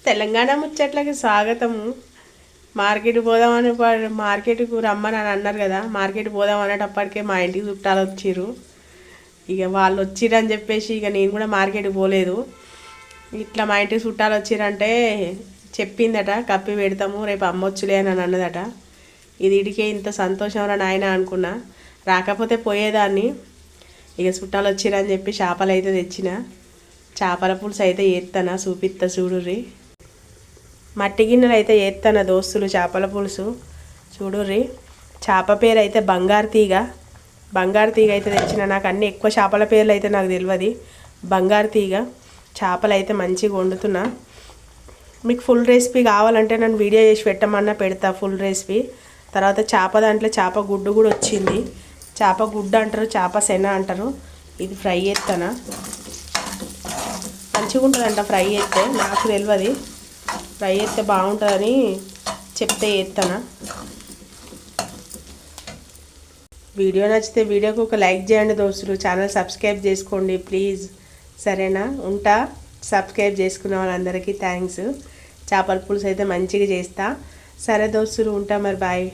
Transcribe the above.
Telangana ముచ్చట్లకి స్వాగతము. Market పోదామని మార్కెట్కు రమ్మని అని అన్నారు కదా. మార్కెట్ పోదాం అనేటప్పటికే మా ఇంటికి చుట్టాలు వచ్చిర్రు. ఇక వాళ్ళు వచ్చిరని చెప్పేసి ఇక నేను కూడా మార్కెట్కి పోలేదు. ఇట్లా మా ఇంటికి చుట్టాలు వచ్చిరంటే చెప్పిందట, కప్పి పెడతాము రేపు అమ్మొచ్చులే అని అన్నదట. ఇది ఇడికే ఇంత సంతోషం రా నాయన అనుకున్నా. రాకపోతే పోయేదాన్ని. ఇక చుట్టాలు వచ్చిరని చెప్పి చేపలు అయితే తెచ్చిన. చేపల పులుసు అయితే ఎత్తానా చూపిస్తా చూడుర్రి. మట్టి గిన్నెలు అయితే ఎత్తాన దోస్తులు చేపల పులుసు చూడుర్రి. చేప పేరు అయితే బంగారు తీగ. బంగారు తీగ అయితే తెచ్చిన. నాకు అన్ని ఎక్కువ చేపల పేర్లు అయితే నాకు తెలియదు. బంగారు తీగ చేపలు అయితే మంచిగా వండుతున్నా. మీకు ఫుల్ రెసిపీ కావాలంటే నన్ను వీడియో చేసి పెట్టమన్నా పెడతా ఫుల్ రెసిపీ. తర్వాత చేప దాంట్లో చేప గుడ్డు కూడా వచ్చింది. చేప గుడ్డు అంటారు, చేప శన అంటారు. ఇది ఫ్రై చేస్తానా. మంచిగా ఉంటుందంట ఫ్రై చేస్తే. నాకు తెలియదు, ఫ్రై చేస్తే బాగుంటుందని చెప్తే చేస్తానా. వీడియో నచ్చితే వీడియోకి ఒక లైక్ చేయండి దోస్తులు. ఛానల్ సబ్స్క్రైబ్ చేసుకోండి ప్లీజ్. సరేనా? ఉంటా. సబ్స్క్రైబ్ చేసుకున్న వాళ్ళందరికీ థ్యాంక్స్. చేపల పులుసు అయితే మంచిగా చేస్తా. సరే దోస్తులు, ఉంటా మరి. బాయ్.